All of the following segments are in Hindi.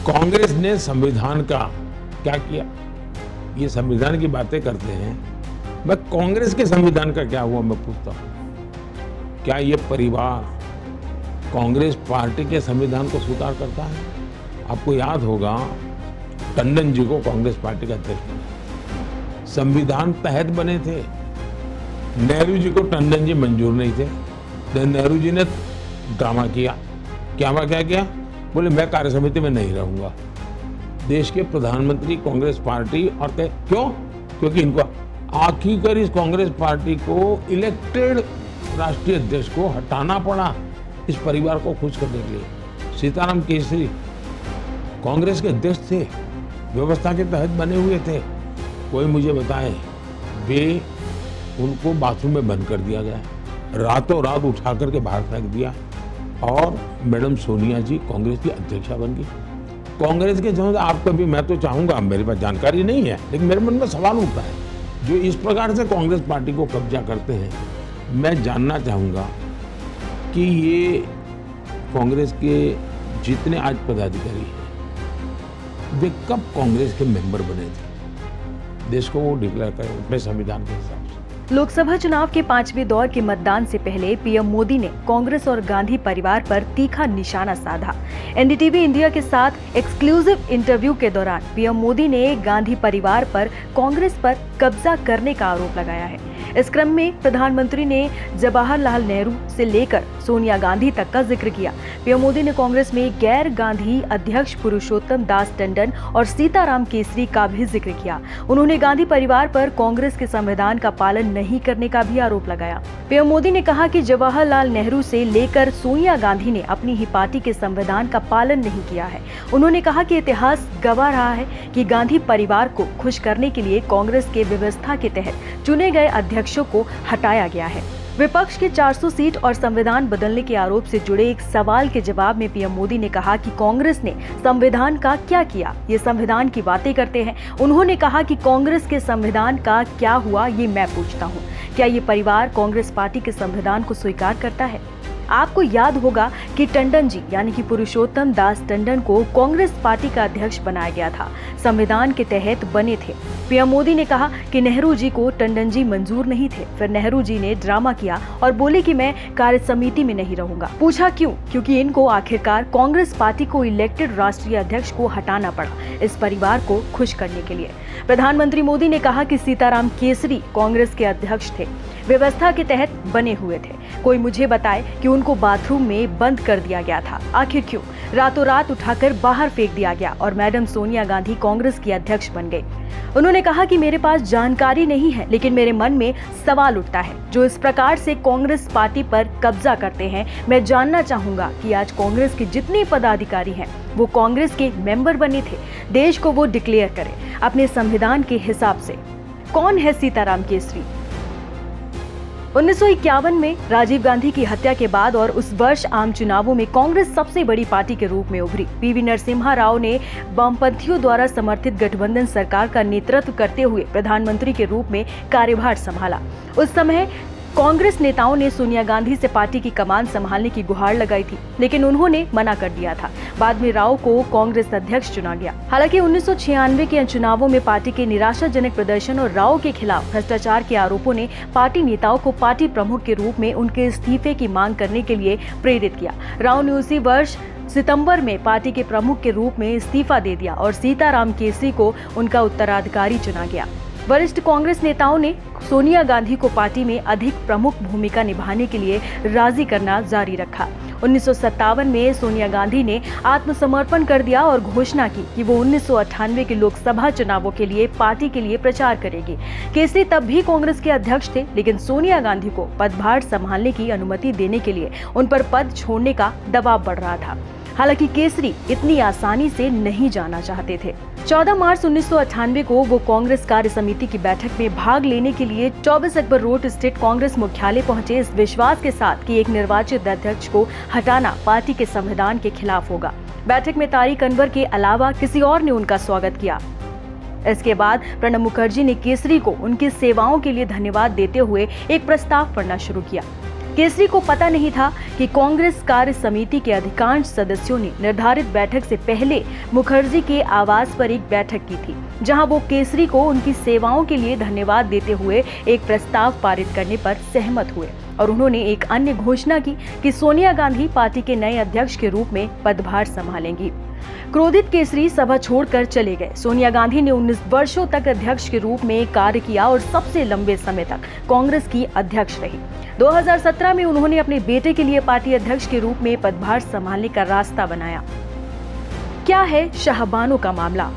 कांग्रेस ने संविधान का क्या किया? ये संविधान की बातें करते हैं। मैं कांग्रेस के संविधान का क्या हुआ मैं पूछता हूं। क्या ये परिवार कांग्रेस पार्टी के संविधान को स्वीकार करता है? आपको याद होगा टंडन जी को कांग्रेस पार्टी का अध्यक्ष बना, संविधान तहत बने थे। नेहरू जी को टंडन जी मंजूर नहीं थे, तो नेहरू जी ने ड्रामा किया। क्या किया? बोले मैं कार्य समिति में नहीं रहूंगा। देश के प्रधानमंत्री कांग्रेस पार्टी और क्यों? क्योंकि इनको आखिरकार इस कांग्रेस पार्टी को इलेक्टेड राष्ट्रीय अध्यक्ष को हटाना पड़ा इस परिवार को खुश करने के लिए। सीताराम केसरी कांग्रेस के अध्यक्ष थे, व्यवस्था के तहत बने हुए थे। कोई मुझे बताए वे उनको बाथरूम में बंद कर दिया गया, रातों रात उठा करके बाहर फेंक दिया और मैडम सोनिया जी कांग्रेस की अध्यक्षा बन गई। कांग्रेस के जो आप कभी, मैं तो चाहूंगा, मेरे पास जानकारी नहीं है लेकिन मेरे मन में सवाल उठता है, जो इस प्रकार से कांग्रेस पार्टी को कब्जा करते हैं। मैं जानना चाहूंगा कि ये कांग्रेस के जितने आज पदाधिकारी हैं वे कब कांग्रेस के मेंबर बने थे? देश को वो डिक्लेयर करें अपने संविधान के हिसाब से। लोकसभा चुनाव के 5वें दौर के मतदान से पहले पीएम मोदी ने कांग्रेस और गांधी परिवार पर तीखा निशाना साधा। एनडीटीवी इंडिया के साथ एक्सक्लूसिव इंटरव्यू के दौरान पीएम मोदी ने गांधी परिवार पर कांग्रेस पर कब्जा करने का आरोप लगाया है। इस क्रम में प्रधानमंत्री ने जवाहरलाल नेहरू से लेकर सोनिया गांधी तक का जिक्र किया। पीएम मोदी ने कांग्रेस में गैर गांधी अध्यक्ष पुरुषोत्तम दास टंडन और सीताराम केसरी का भी जिक्र किया। उन्होंने गांधी परिवार पर कांग्रेस के संविधान का पालन नहीं करने का भी आरोप लगाया। पीएम मोदी ने कहा कि जवाहरलाल नेहरू से लेकर सोनिया गांधी ने अपनी ही पार्टी के संविधान का पालन नहीं किया है। उन्होंने कहा कि इतिहास गवाह रहा है कि गांधी परिवार को खुश करने के लिए कांग्रेस के व्यवस्था के तहत चुने गए अध्यक्षों को हटाया गया है। विपक्ष के 400 सीट और संविधान बदलने के आरोप से जुड़े एक सवाल के जवाब में पीएम मोदी ने कहा कि कांग्रेस ने संविधान का क्या किया, ये संविधान की बातें करते हैं। उन्होंने कहा कि कांग्रेस के संविधान का क्या हुआ ये मैं पूछता हूँ। क्या ये परिवार कांग्रेस पार्टी के संविधान को स्वीकार करता है? आपको याद होगा कि टंडन जी यानी कि पुरुषोत्तम दास टंडन को कांग्रेस पार्टी का अध्यक्ष बनाया गया था, संविधान के तहत बने थे। पीएम मोदी ने कहा कि नेहरू जी को टंडन जी मंजूर नहीं थे, फिर नेहरू जी ने ड्रामा किया और बोले कि मैं कार्य समिति में नहीं रहूंगा। पूछा क्यों? क्योंकि इनको आखिरकार कांग्रेस पार्टी को इलेक्टेड राष्ट्रीय अध्यक्ष को हटाना पड़ा इस परिवार को खुश करने के लिए। प्रधानमंत्री मोदी ने कहा कि सीताराम केसरी कांग्रेस के अध्यक्ष थे, व्यवस्था के तहत बने हुए थे। कोई मुझे बताए कि उनको बाथरूम में बंद कर दिया गया था। आखिर क्यों? रातों रात उठाकर बाहर फेंक दिया गया और मैडम सोनिया गांधी कांग्रेस की अध्यक्ष बन गई। उन्होंने कहा कि मेरे पास जानकारी नहीं है लेकिन मेरे मन में सवाल उठता है, जो इस प्रकार से कांग्रेस पार्टी पर कब्जा करते हैं। मैं जानना चाहूंगा कि आज कांग्रेस के जितने पदाधिकारी हैं वो कांग्रेस के मेंबर बने थे। देश को वो डिक्लेयर करें अपने संविधान के हिसाब से। कौन है सीताराम केसरी? 1951 में राजीव गांधी की हत्या के बाद और उस वर्ष आम चुनावों में कांग्रेस सबसे बड़ी पार्टी के रूप में उभरी। पीवी नरसिम्हा राव ने वामपंथियों द्वारा समर्थित गठबंधन सरकार का नेतृत्व करते हुए प्रधानमंत्री के रूप में कार्यभार संभाला। उस समय कांग्रेस नेताओं ने सोनिया गांधी से पार्टी की कमान संभालने की गुहार लगाई थी, लेकिन उन्होंने मना कर दिया था। बाद में राव को कांग्रेस अध्यक्ष चुना गया। हालांकि 1996 के चुनावों में पार्टी के निराशाजनक प्रदर्शन और राव के खिलाफ भ्रष्टाचार के आरोपों ने पार्टी नेताओं को पार्टी प्रमुख के रूप में उनके इस्तीफे की मांग करने के लिए प्रेरित किया। राव ने उसी वर्ष सितंबर में पार्टी के प्रमुख के रूप में इस्तीफा दे दिया और सीताराम केसरी को उनका उत्तराधिकारी चुना गया। वरिष्ठ कांग्रेस नेताओं ने सोनिया गांधी को पार्टी में अधिक प्रमुख भूमिका निभाने के लिए राजी करना जारी रखा। 1957 में सोनिया गांधी ने आत्मसमर्पण कर दिया और घोषणा की कि वो 1998 के लोकसभा चुनावों के लिए पार्टी के लिए प्रचार करेगी। केसरी तब भी कांग्रेस के अध्यक्ष थे, लेकिन सोनिया गांधी को पदभार संभालने की अनुमति देने के लिए उन पर पद छोड़ने का दबाव बढ़ रहा था। हालांकि केसरी इतनी आसानी से नहीं जाना चाहते थे। 14 मार्च 1998 को वो कांग्रेस कार्य समिति की बैठक में भाग लेने के लिए 24 अकबर रोड स्थित कांग्रेस मुख्यालय पहुंचे, इस विश्वास के साथ कि एक निर्वाचित अध्यक्ष को हटाना पार्टी के संविधान के खिलाफ होगा। बैठक में तारिक अनवर के अलावा किसी और ने उनका स्वागत किया। इसके बाद प्रणब मुखर्जी ने केसरी को उनकी सेवाओं के लिए धन्यवाद देते हुए एक प्रस्ताव पढ़ना शुरू किया। केसरी को पता नहीं था कि कांग्रेस कार्य समिति के अधिकांश सदस्यों ने निर्धारित बैठक से पहले मुखर्जी के आवास पर एक बैठक की थी, जहां वो केसरी को उनकी सेवाओं के लिए धन्यवाद देते हुए एक प्रस्ताव पारित करने पर सहमत हुए और उन्होंने एक अन्य घोषणा की कि सोनिया गांधी पार्टी के नए अध्यक्ष के रूप में पदभार संभालेंगी। क्रोधित केसरी सभा छोड़कर चले गए। सोनिया गांधी ने 19 वर्षों तक अध्यक्ष के रूप में कार्य किया और सबसे लंबे समय तक कांग्रेस की अध्यक्ष रही। 2017 में उन्होंने अपने बेटे के लिए पार्टी अध्यक्ष के रूप में पदभार संभालने का रास्ता बनाया। क्या है शाहबानो का मामला?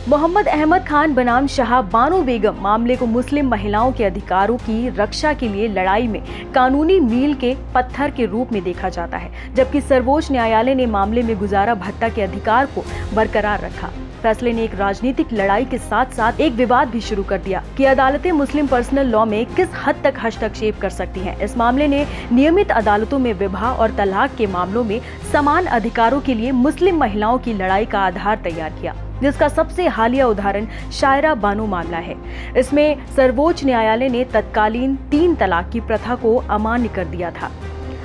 मोहम्मद अहमद खान बनाम शाहबानो बेगम मामले को मुस्लिम महिलाओं के अधिकारों की रक्षा के लिए लड़ाई में कानूनी मील के पत्थर के रूप में देखा जाता है, जबकि सर्वोच्च न्यायालय ने मामले में गुजारा भत्ता के अधिकार को बरकरार रखा। फैसले ने एक राजनीतिक लड़ाई के साथ साथ एक विवाद भी शुरू कर दिया कि अदालतें मुस्लिम पर्सनल लॉ में किस हद तक हस्तक्षेप कर सकती हैं। इस मामले ने नियमित अदालतों में विवाह और तलाक के मामलों में समान अधिकारों के लिए मुस्लिम महिलाओं की लड़ाई का आधार तैयार किया, जिसका सबसे हालिया उदाहरण शायरा बानो मामला है। इसमें सर्वोच्च न्यायालय ने तत्कालीन 3 तलाक की प्रथा को अमान्य कर दिया था।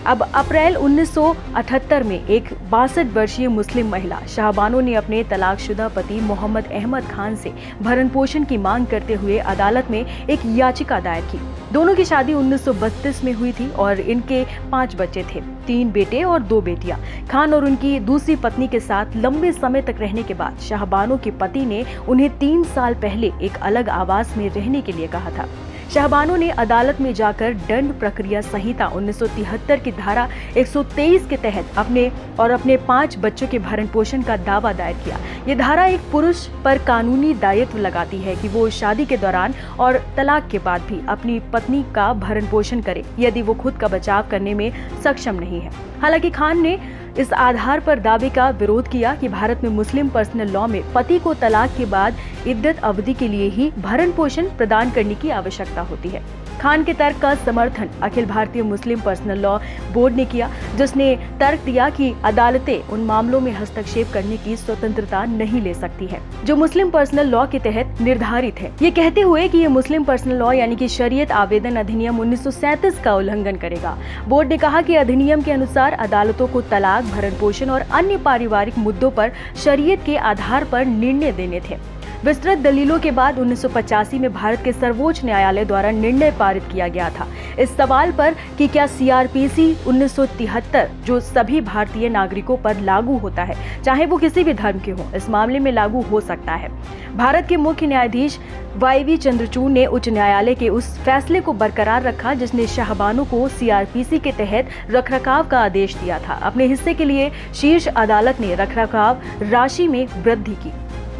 अब अप्रैल 1978 में एक 62 वर्षीय मुस्लिम महिला शाहबानो ने अपने तलाकशुदा पति मोहम्मद अहमद खान से भरण पोषण की मांग करते हुए अदालत में एक याचिका दायर की। दोनों की शादी 1932 में हुई थी और इनके 5 बच्चे थे, 3 बेटे और 2 बेटियां। खान और उनकी दूसरी पत्नी के साथ लंबे समय तक रहने के बाद शाहबानो के पति ने उन्हें 3 साल पहले एक अलग आवास में रहने के लिए कहा था। शाहबानो ने अदालत में जाकर दंड प्रक्रिया संहिता 1973 की धारा 123 के तहत अपने 5 बच्चों के भरण पोषण का दावा दायर किया। ये धारा एक पुरुष पर कानूनी दायित्व लगाती है कि वो शादी के दौरान और तलाक के बाद भी अपनी पत्नी का भरण पोषण करे यदि वो खुद का बचाव करने में सक्षम नहीं है। हालांकि खान ने इस आधार पर दावे का विरोध किया कि भारत में मुस्लिम पर्सनल लॉ में पति को तलाक के बाद इद्दत अवधि के लिए ही भरण पोषण प्रदान करने की आवश्यकता होती है। खान के तर्क का समर्थन अखिल भारतीय मुस्लिम पर्सनल लॉ बोर्ड ने किया, जिसने तर्क दिया कि अदालतें उन मामलों में हस्तक्षेप करने की स्वतंत्रता नहीं ले सकती है जो मुस्लिम पर्सनल लॉ के तहत निर्धारित है। ये कहते हुए कि ये मुस्लिम पर्सनल लॉ यानी कि शरीयत आवेदन अधिनियम 1937 का उल्लंघन करेगा। बोर्ड ने कहा कि अधिनियम के अनुसार अदालतों को तलाक, भरण पोषण और अन्य पारिवारिक मुद्दों पर शरीयत के आधार पर निर्णय देने थे। विस्तृत दलीलों के बाद 1985 में भारत के सर्वोच्च न्यायालय द्वारा निर्णय पारित किया गया था इस सवाल पर कि क्या सीआरपीसी 1973 जो सभी भारतीय नागरिकों पर लागू होता है, चाहे वो किसी भी धर्म के हो, इस मामले में लागू हो सकता है। भारत के मुख्य न्यायाधीश वाई चंद्रचूड़ ने उच्च न्यायालय के उस फैसले को बरकरार रखा जिसने शाहबानो को सीआरपीसी के तहत रखरखाव का आदेश दिया था। अपने हिस्से के लिए शीर्ष अदालत ने रखरखाव राशि में वृद्धि की।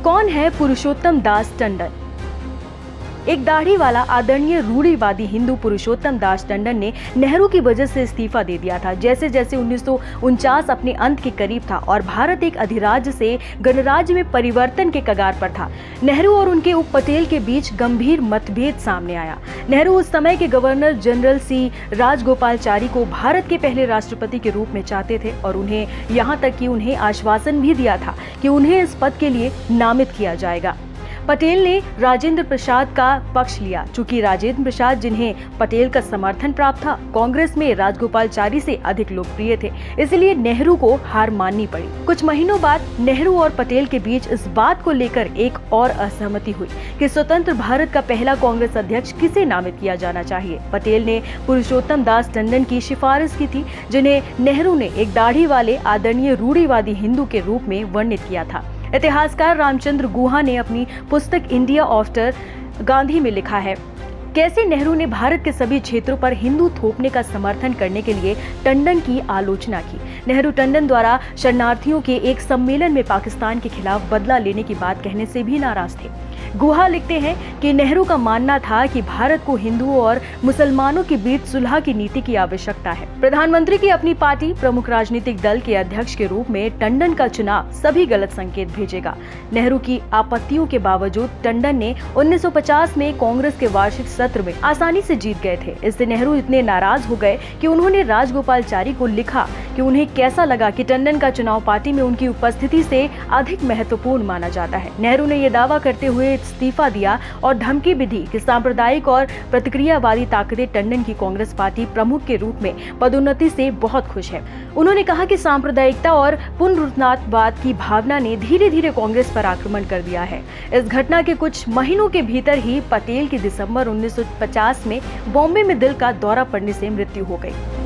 कौन है पुरुषोत्तम दास टंडन? एक दाढ़ी वाला आदरणीय रूढ़िवादी हिंदू पुरुषोत्तम दास टंडन ने नेहरू की वजह से इस्तीफा दे दिया था। जैसे जैसे 1949 अपने अंत के करीब था और भारत एक अधिराज्य से गणराज्य में परिवर्तन के कगार पर था, नेहरू और उनके उप पटेल के बीच गंभीर मतभेद सामने आया। नेहरू उस समय के गवर्नर जनरल सी राजगोपालचारी को भारत के पहले राष्ट्रपति के रूप में चाहते थे और उन्हें यहाँ तक कि उन्हें आश्वासन भी दिया था कि उन्हें इस पद के लिए नामित किया जाएगा। पटेल ने राजेंद्र प्रसाद का पक्ष लिया। चूंकि राजेंद्र प्रसाद, जिन्हें पटेल का समर्थन प्राप्त था, कांग्रेस में राजगोपालचारी से अधिक लोकप्रिय थे, इसलिए नेहरू को हार माननी पड़ी। कुछ महीनों बाद नेहरू और पटेल के बीच इस बात को लेकर एक और असहमति हुई कि स्वतंत्र भारत का पहला कांग्रेस अध्यक्ष किसे नामित किया जाना चाहिए। पटेल ने पुरुषोत्तम दास टंडन की सिफारिश की थी, जिन्हें नेहरू ने एक दाढ़ी वाले आदरणीय रूढ़िवादी हिंदू के रूप में वर्णित किया था। इतिहासकार रामचंद्र गुहा ने अपनी पुस्तक इंडिया आफ्टर गांधी में लिखा है, कैसे नेहरू ने भारत के सभी क्षेत्रों पर हिंदू थोपने का समर्थन करने के लिए टंडन की आलोचना की। नेहरू टंडन द्वारा शरणार्थियों के एक सम्मेलन में पाकिस्तान के खिलाफ बदला लेने की बात कहने से भी नाराज थे। गुहा लिखते हैं कि नेहरू का मानना था कि भारत को हिंदुओं और मुसलमानों के बीच सुलह की नीति की आवश्यकता है। प्रधानमंत्री की अपनी पार्टी प्रमुख राजनीतिक दल के अध्यक्ष के रूप में टंडन का चुनाव सभी गलत संकेत भेजेगा। नेहरू की आपत्तियों के बावजूद टंडन ने 1950 में कांग्रेस के वार्षिक सत्र में आसानी से जीत गए थे। इससे नेहरू इतने नाराज हो गए कि उन्होंने राजगोपालचारी को लिखा कि उन्हें कैसा लगा कि टंडन का चुनाव पार्टी में उनकी उपस्थिति से अधिक महत्वपूर्ण माना जाता है। नेहरू ने यह दावा करते हुए इस्तीफा दिया और धमकी भी दी कि सांप्रदायिक और प्रतिक्रियावादी ताकतें टंडन की कांग्रेस पार्टी प्रमुख के रूप में पदोन्नति से बहुत खुश है। उन्होंने कहा कि सांप्रदायिकता और पुनरुत्थानवाद की भावना ने धीरे धीरे कांग्रेस पर आक्रमण कर दिया है। इस घटना के कुछ महीनों के भीतर ही पटेल की दिसंबर 1950 में बॉम्बे में दिल का दौरा पड़ने से मृत्यु हो गई।